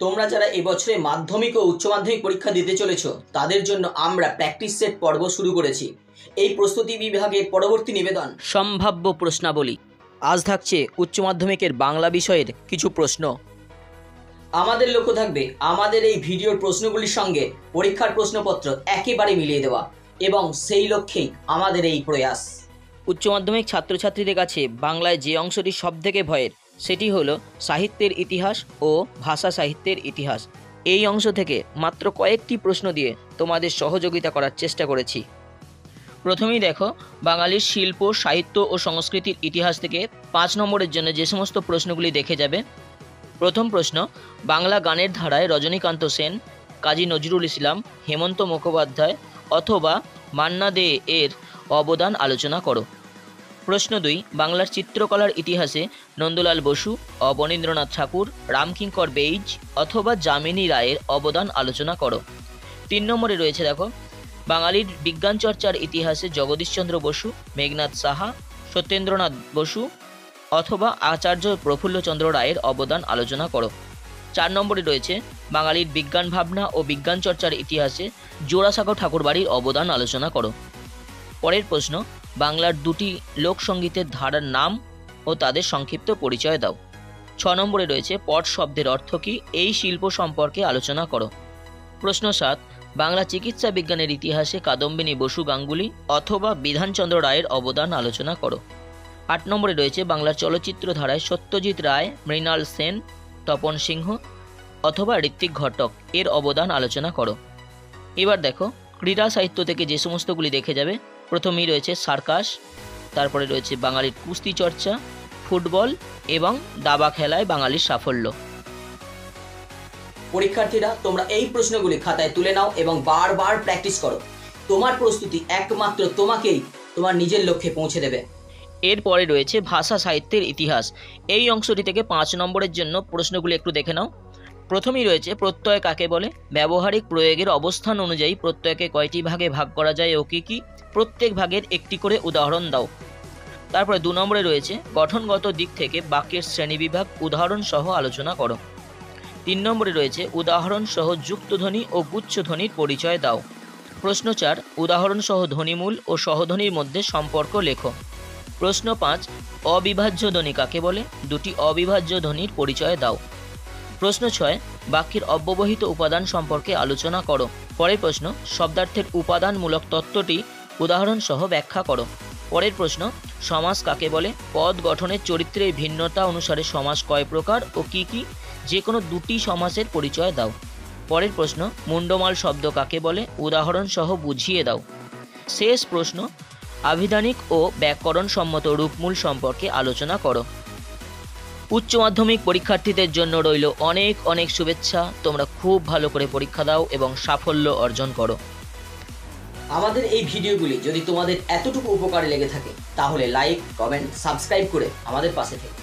তোমরা যারা এবছরে মাধ্যমিক ও উচ্চ মাধ্যমিক পরীক্ষা দিতে চলেছো তাদের জন্য আমরা প্র্যাকটিস সেট পর্ব শুরু করেছি। এই প্রস্তুতি বিভাগের পরবর্তী নিবেদন সম্ভাব্য প্রশ্নাবলী। আজ থাকছে উচ্চ মাধ্যমিকের বাংলা বিষয়ের কিছু প্রশ্ন। আমাদের লক্ষ্য থাকবে আমাদের এই ভিডিওর প্রশ্নগুলির সঙ্গে পরীক্ষার প্রশ্নপত্র একেবারে মিলিয়ে দেওয়া, এবং সেই লক্ষ্যেই আমাদের এই প্রয়াস। উচ্চ মাধ্যমিক ছাত্রছাত্রীদের কাছে বাংলায় যে অংশটি সবথেকে ভয়ের সেটি হলো সাহিত্যের ইতিহাস ও ভাষা সাহিত্যের ইতিহাস। এই অংশ থেকে মাত্র কয়েকটি প্রশ্ন দিয়ে তোমাদের সহযোগিতা করার চেষ্টা করেছি। প্রথমেই দেখো, বাঙালির শিল্প, সাহিত্য ও সংস্কৃতির ইতিহাস থেকে 5 নম্বরের জন্য যে সমস্ত প্রশ্নগুলি দেখে যাবে। প্রথম প্রশ্ন, বাংলা গানের ধারায় রজনীকান্ত সেন, কাজী নজরুল ইসলাম, হেমন্ত মুখোপাধ্যায় অথবা মান্না দে এর অবদান আলোচনা করো। প্রশ্ন 2, বাংলার চিত্রকলার ইতিহাসে নন্দলাল বসু, অবনীন্দ্রনাথ ঠাকুর, রামকিঙ্কর বেইজ অথবা যামিনী রায়ের অবদান আলোচনা করো। 3 নম্বরে রয়েছে দেখো, বাঙালির বিজ্ঞান চর্চার ইতিহাসে জগদীশচন্দ্র বসু, মেঘনাদ সাহা, সত্যেন্দ্রনাথ বসু অথবা আচার্য প্রফুল্লচন্দ্র রায়ের অবদান আলোচনা করো। 4 নম্বরে রয়েছে, বাঙালির বিজ্ঞান ভাবনা ও বিজ্ঞান চর্চার ইতিহাসে জোড়াসাঁকো ঠাকুরবাড়ির অবদান আলোচনা করো। পরের প্রশ্ন, বাংলার 2টি লোকসঙ্গীতের ধারার নাম ও তাদের সংক্ষিপ্ত পরিচয় দাও। 6 নম্বরে রয়েছে, পট শব্দের অর্থ কী, এই শিল্প সম্পর্কে আলোচনা করো। প্রশ্ন 7, বাংলা চিকিৎসা বিজ্ঞানের ইতিহাসে কাদম্বিনী বসু গাঙ্গুলি অথবা বিধানচন্দ্র রায়ের অবদান আলোচনা করো। 8 নম্বরে রয়েছে, বাংলার চলচ্চিত্র ধারায় সত্যজিৎ রায়, মৃণাল সেন, তপন সিংহ অথবা ঋত্বিক ঘটক এর অবদান আলোচনা করো। এবার দেখো, ক্রীড়া সাহিত্য থেকে যে সমস্তগুলি দেখে যাবে। প্রথমেই রয়েছে সার্কাস, তারপরে রয়েছে বাঙালির কুস্তি চর্চা, ফুটবল এবং দাবা খেলায় বাঙালির সাফল্য। পরীক্ষার্থীরা, তোমরা এই প্রশ্নগুলি খাতায় তুলে নাও এবং বারবার প্র্যাকটিস করো। তোমার প্রস্তুতি একমাত্র তোমাকেই তোমার নিজের লক্ষ্যে পৌঁছে দেবে। এরপরে রয়েছে ভাষা সাহিত্যের ইতিহাস। এই অংশটি থেকে 5 নম্বরের জন্য প্রশ্নগুলি একটু দেখে নাও। প্রথমেই রয়েছে, প্রত্যয় কাকে বলে, ব্যবহারিক প্রয়োগের অবস্থান অনুযায়ী প্রত্যয়কে কয়টি ভাগে ভাগ করা যায় ও কী কী, প্রত্যেক ভাগের একটি করে উদাহরণ দাও। তারপরে 2 নম্বরে রয়েছে, গঠনগত দিক থেকে বাক্যের শ্রেণীবিভাগ উদাহরণ সহ আলোচনা করো। 3 নম্বরে রয়েছে, উদাহরণ সহ যুক্তধ্বনি ও গুচ্ছধ্বনির পরিচয় দাও। প্রশ্ন 4, উদাহরণ সহ ধ্বনিমূল ও সহধ্বনির মধ্যে সম্পর্ক লেখো। প্রশ্ন 5, অবিভাজ্য ধ্বনি কাকে বলে, 2টি অবিভাজ্য ধ্বনির পরিচয় দাও। প্রশ্ন 6, বাক্যের অব্যবহিত উপাদান সম্পর্কে আলোচনা করো। পরের প্রশ্ন, শব্দার্থের উপাদানমূলক তত্ত্বটি উদাহরণ সহ ব্যাখ্যা করো। পরের প্রশ্ন, সমাস কাকে বলে, পদ গঠনের চরিত্রের ভিন্নতা অনুসারে সমাস কয় প্রকার ও কী কী, যে কোনো 2টি সমাসের পরিচয় দাও। পরের প্রশ্ন, মুন্ডমাল শব্দ কাকে বলে, উদাহরণ সহ বুঝিয়ে দাও। শেষ প্রশ্ন, আভিধানিক ও ব্যাকরণ সম্মত রূপমূল সম্পর্কে আলোচনা করো। উচ্চ মাধ্যমিক পরীক্ষার্থীদের জন্য রইল অনেক অনেক শুভেচ্ছা। তোমরা খুব ভালো করে পরীক্ষা দাও এবং সাফল্য অর্জন করো। আমাদের এই ভিডিওগুলি যদি তোমাদের এতটুকু উপকারে লেগে থাকে তাহলে লাইক, কমেন্ট, সাবস্ক্রাইব করে আমাদের পাশে থেকো।